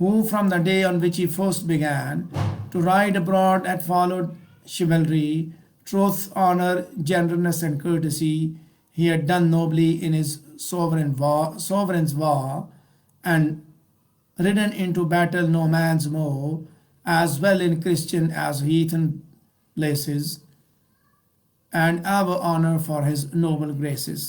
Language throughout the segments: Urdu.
who from the day on which he first began to ride abroad had followed chivalry, truth, honor, gentleness and courtesy. He had done nobly in his sovereign's war and ridden into battle no man's more, as well in Christian as heathen places, and ever honor for his noble graces.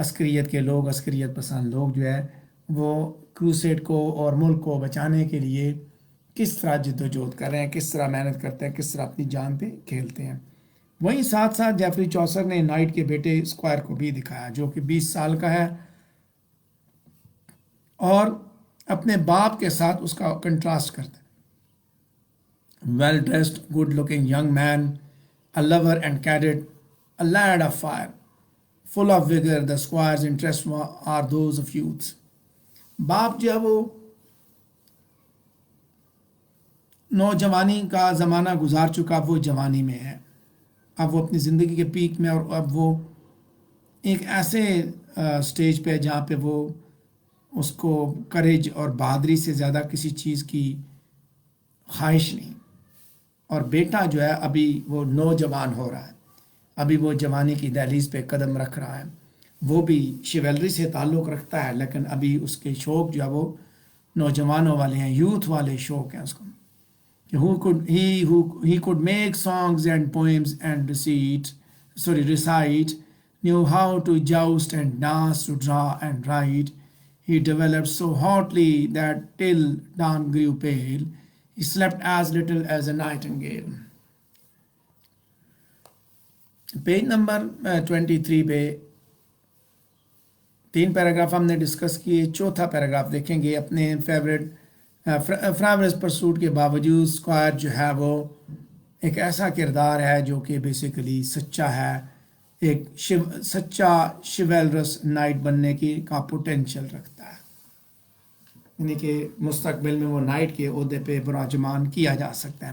عسکریت کے لوگ، عسکریت پسند لوگ جو ہے وہ کروسیڈ کو اور ملک کو بچانے کے لیے کس طرح جد و جہد کر رہے ہیں، کس طرح محنت کرتے ہیں، کس طرح اپنی جان پہ کھیلتے ہیں۔ وہیں ساتھ ساتھ جیفری چوسر نے نائٹ کے بیٹے اسکوائر کو بھی دکھایا جو کہ 20 سال کا ہے اور اپنے باپ کے ساتھ اس کا کنٹراسٹ کرتا ہے۔ Well dressed good looking young man, a lover and cadet, a lad of fire, full of vigor, the squire's interests are those of youths۔ باپ جو ہے وہ نوجوانی کا زمانہ گزار چکا، اب وہ جوانی میں ہے، اب وہ اپنی زندگی کے پیک میں، اور اب وہ ایک ایسے سٹیج پہ ہے جہاں پہ وہ اس کو کریج اور بہادری سے زیادہ کسی چیز کی خواہش نہیں، اور بیٹا جو ہے ابھی وہ نوجوان ہو رہا ہے، ابھی وہ جوانی کی دہلیز پہ قدم رکھ رہا ہے، وہ بھی شیولری سے تعلق رکھتا ہے لیکن ابھی اس کے شوق جو ہے وہ نوجوانوں والے ہیں، یوتھ والے شوق ہیں اس کو، کہ he could make songs and poems and recite, knew how to joust and dance, to draw and write. He developed so hotly that till dawn grew pale, he slept as little as a nightingale۔ Page number 23 پہ 3 پیراگراف ہم نے ڈسکس کیے، چوتھا پیراگراف دیکھیں گے۔ اپنے فریولس پرسوٹ کے باوجود اسکوائر جو ہے وہ ایک ایسا کردار ہے جو کہ بیسیکلی سچا ہے، ایک سچا شیولرس نائٹ بننے کا پوٹینشیل رکھتا ہے، یعنی کہ مستقبل میں وہ نائٹ کے عہدے پہ براجمان کیا جا سکتا ہے۔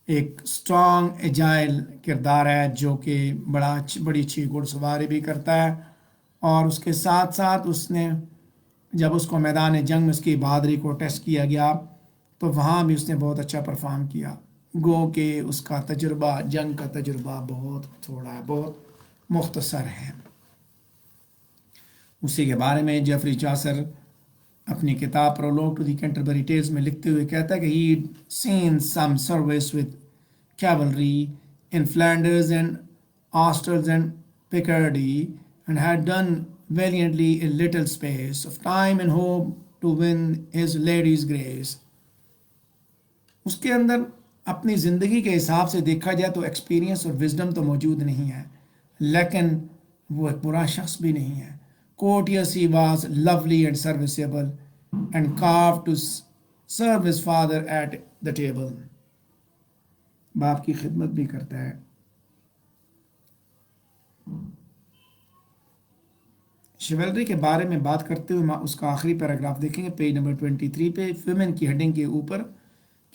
ایک اسٹرانگ ایجائل کردار ہے جو کہ بڑی اچھی گھڑ سواری بھی کرتا ہے، اور اس کے ساتھ ساتھ اس نے جب اس کو میدان جنگ میں اس کی بہادری کو ٹیسٹ کیا گیا تو وہاں بھی اس نے بہت اچھا پرفارم کیا، گو کہ اس کا تجربہ، جنگ کا تجربہ بہت تھوڑا ہے، بہت مختصر ہے۔ اسی کے بارے میں جیفری چاسر اپنی کتاب prologue to the Canterbury Tales میں لکھتے ہوئے کہتا ہے کہ he'd seen some service with cavalry in Flanders and Astles and Picardy and had done valiantly in little space of time in hope to win his lady's grace۔ اس کے اندر اپنی زندگی کے حساب سے دیکھا جائے تو ایکسپیرینس اور وزڈم تو موجود نہیں ہے، لیکن وہ ایک برا شخص بھی نہیں ہے۔ courteous he was, lovely and serviceable, and carved to serve his father at the table۔ باپ کی خدمت بھی کرتا ہے۔ شیولری کے بارے میں بات کرتے ہوئے اس کا آخری پیراگراف دیکھیں گے پیج نمبر 23 پہ، ویمن کی ہیڈنگ کے اوپر،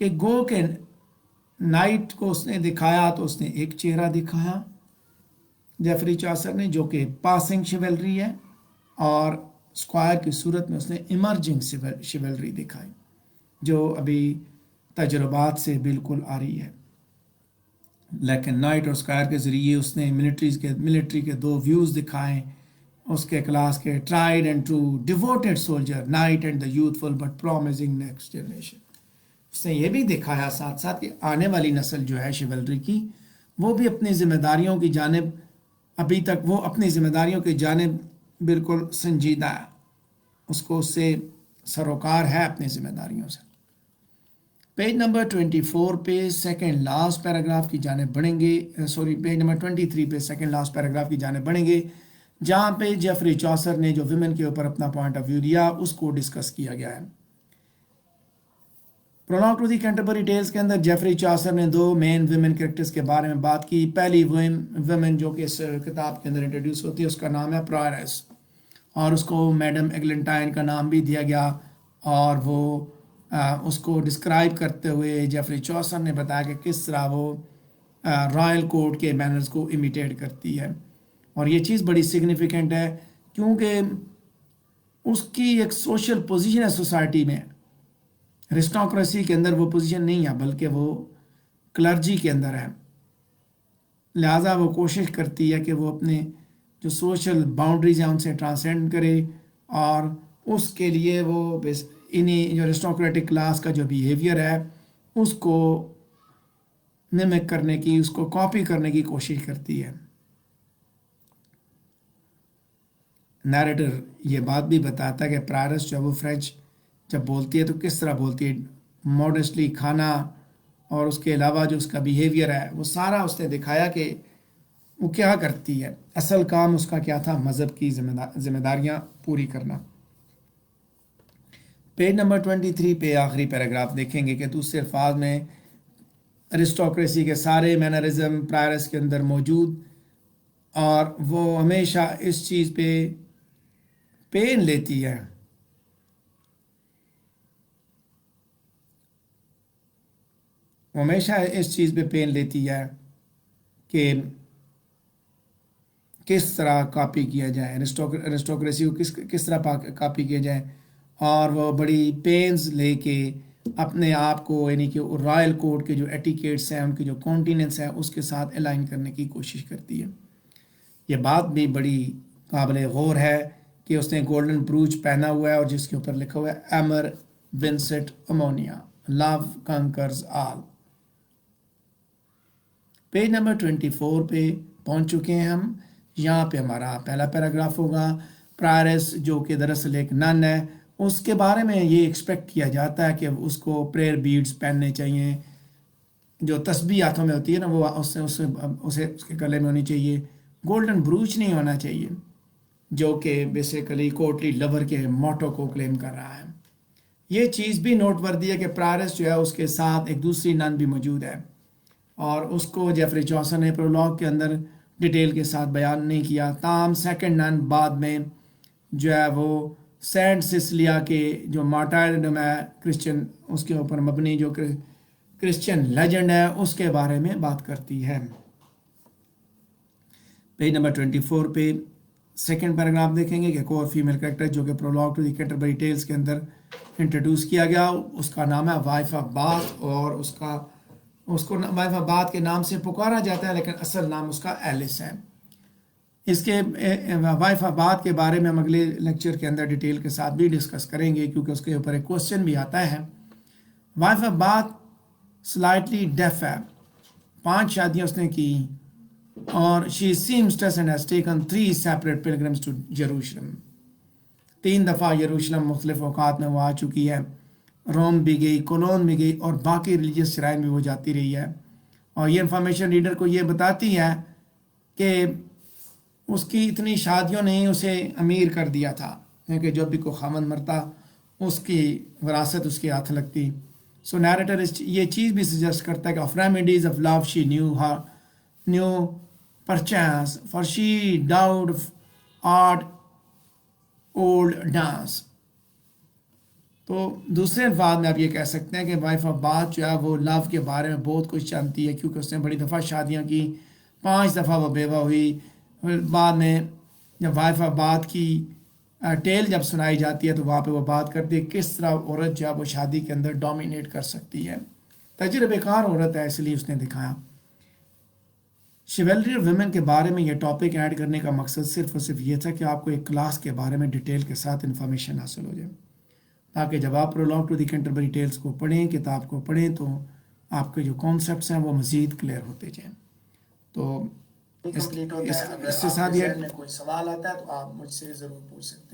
کہ گو کے نائٹ کو اس نے دکھایا تو اس نے ایک چہرہ دکھایا جیفری چاسر نے جو کہ پاسنگ شیولری ہے، اور اسکوائر کی صورت میں اس نے ایمرجنگ شیولری دکھائی جو ابھی تجربات سے بالکل آ رہی ہے۔ لیکن نائٹ اور اسکوائر کے ذریعے اس نے ملٹری کے 2 ویوز دکھائیں، اس کے کلاس کے tried and true devoted soldier knight and the youthful but promising next generation. اس نے یہ بھی دکھایا ساتھ ساتھ کہ آنے والی نسل جو ہے شیولری کی، وہ بھی اپنی ذمہ داریوں کی جانب، ابھی تک وہ اپنی ذمہ داریوں کی جانب بالکل سنجیدہ ہے، اس کو اس سے سروکار ہے اپنی ذمہ داریوں سے۔ پیج نمبر 24 پہ سیکنڈ لاسٹ پیراگراف کی جانب بڑھیں گے، پیج نمبر 23 پہ سیکنڈ لاسٹ پیراگراف کی جانب بڑھیں گے، جہاں پہ جیفری چاسر نے جو ویمن کے اوپر اپنا پوائنٹ آف ویو دیا اس کو ڈسکس کیا گیا ہے۔ Prologue to the Canterbury Tales کے اندر جیفری چاسر نے 2 مین ویمن کریکٹرز کے بارے میں بات کی۔ پہلی ویمن جو کہ اس کتاب کے اندر انٹروڈیوس ہوتی ہے اس کا نام ہے پرائرس، اور اس کو میڈم ایگلنٹائن کا نام بھی دیا گیا، اور وہ اس کو ڈسکرائب کرتے ہوئے جیفری چاسر نے بتایا کہ کس طرح وہ رائل کوڈ کے مینرز کو امیٹیٹ کرتی ہے، اور یہ چیز بڑی سگنیفیکنٹ ہے کیونکہ اس کی ایک سوشل پوزیشن ہے سوسائٹی میں، ارسٹوکریسی کے اندر وہ پوزیشن نہیں ہے بلکہ وہ کلرجی کے اندر ہے، لہٰذا وہ کوشش کرتی ہے کہ وہ اپنے جو سوشل باؤنڈریز ہیں ان سے ٹرانسینڈ کرے، اور اس کے لیے وہ انہیں جو ارسٹوکریٹک کلاس کا جو بیہیویئر ہے اس کو ممک کرنے کی، اس کو کاپی کرنے کی کوشش کرتی ہے۔ نیریٹر یہ بات بھی بتاتا ہے کہ پرائرس جو ہے وہ فرینچ جب بولتی ہے تو کس طرح بولتی ہے، ماڈسٹلی کھانا اور اس کے علاوہ جو اس کا بیہیویئر ہے وہ سارا اس نے دکھایا کہ وہ کیا کرتی ہے، اصل کام اس کا کیا تھا، مذہب کی ذمہ داریاں پوری کرنا۔ پیج نمبر 23 پہ آخری پیراگراف دیکھیں گے کہ دوسرے الفاظ میں ارسٹوکریسی کے سارے مینرزم پرائرس کے اندر موجود، اور وہ ہمیشہ اس چیز پہ پین لیتی ہے، وہ ہمیشہ اس چیز پہ پین لیتی ہے کہ کس طرح کاپی کیا جائے، ارسٹوکریسی کو کس طرح کاپی کیا جائے، اور وہ بڑی پینز لے کے اپنے آپ کو یعنی کہ رائل کوڈ کے جو ایٹیکیٹس ہیں، ان کے جو کانٹیننٹس ہیں، اس کے ساتھ الائن کرنے کی کوشش کرتی ہے۔ یہ بات بھی بڑی قابل غور ہے کہ اس نے گولڈن بروچ پہنا ہوا ہے اور جس کے اوپر لکھا ہوا ہے ایمر ونسٹ امونیا، لو کنکرز آل۔ پیج نمبر 24 پہ پہنچ چکے ہیں ہم، یہاں پہ ہمارا پہلا پیراگراف ہوگا۔ پرائرس جو کہ دراصل ایک نن ہے، اس کے بارے میں یہ ایکسپیکٹ کیا جاتا ہے کہ اس کو پریئر بیڈز پہننے چاہیے، جو تسبیح ہاتھوں میں ہوتی ہے نا وہ اسے اس کے گلے میں ہونی چاہیے، گولڈن بروچ نہیں ہونا چاہیے، جو کہ بیسیکلی کوٹلی لور کے موٹو کو کلیم کر رہا ہے۔ یہ چیز بھی نوٹ وردی ہے کہ پرائرس جو ہے اس کے ساتھ ایک دوسری نن بھی موجود ہے، اور اس کو جیفری چوسر نے پرولوگ کے اندر ڈیٹیل کے ساتھ بیان نہیں کیا، تاہم سیکنڈ نن بعد میں جو ہے وہ سینٹ سسلیا کے جو مارٹائرڈم ہے کرسچن، اس کے اوپر مبنی جو کرسچن لیجنڈ ہے، اس کے بارے میں بات کرتی ہے۔ پیج نمبر 24 پہ سیکنڈ پیراگراف دیکھیں گے کہ کور فیمیل کریکٹر جو کہ prologue to the Canterbury Tales کے اندر انٹروڈیوس کیا گیا، اس کا نام ہے وائف آف باتھ، اور اس کو وائف آف باتھ کے نام سے پکارا جاتا ہے، لیکن اصل نام اس کا ایلس ہے۔ اس کے وائف آف باتھ کے بارے میں ہم اگلے لیکچر کے اندر ڈیٹیل کے ساتھ بھی ڈسکس کریں گے، کیونکہ اس کے اوپر ایک کوسچن بھی آتا ہے۔ Wife of Bath slightly deaf ہے، 5 شادیاں اس نے کی، اور she seamstress and has taken 3 separate pilgrims to Jerusalem, 3 دفعہ یروشلم مختلف اوقات میں وہ آ چکی ہے، روم بھی گئی، کولون بھی گئی، اور باقی ریلیجیس شرائن بھی وہ جاتی رہی ہے۔ اور یہ انفارمیشن ریڈر کو یہ بتاتی ہے کہ اس کی اتنی شادیوں نے اسے امیر کر دیا تھا، کیونکہ جب بھی کوئی خامند مرتا اس کی وراثت اس کے ہاتھ لگتی۔ سو نیریٹر یہ چیز بھی سجیسٹ کرتا ہے کہ of remedies of love she knew perchance for she doubt art old dance. تو دوسرے الفاظ میں آپ یہ کہہ سکتے ہیں کہ وائف آف باتھ جو ہے وہ لو کے بارے میں بہت کچھ جانتی ہے، کیونکہ اس نے بڑی دفعہ شادیاں کی، 5 دفعہ وہ بیوہ ہوئی۔ بعد میں جب وائف آف باتھ کی ٹیل جب سنائی جاتی ہے تو وہاں پہ وہ بات کرتی ہے کس طرح عورت جو ہے وہ شادی کے اندر ڈومینیٹ کر سکتی ہے، تجربہ کار عورت ہے، اس لیے اس نے دکھایا۔ شیولری آف ویمن کے بارے میں یہ ٹاپک ایڈ کرنے کا مقصد صرف اور صرف یہ تھا کہ آپ کو ایک کلاس کے بارے میں ڈیٹیل کے ساتھ انفارمیشن حاصل ہو جائے، تاکہ جب آپ prologue to the Canterbury tales کو پڑھیں، کتاب کو پڑھیں، تو آپ کے جو کانسیپٹس ہیں وہ مزید کلیئر ہوتے جائیں۔ تو اس سے ساتھ یہ میں کوئی سوال آتا ہے تو آپ مجھ سے ضرور پوچھ سکتے ہیں۔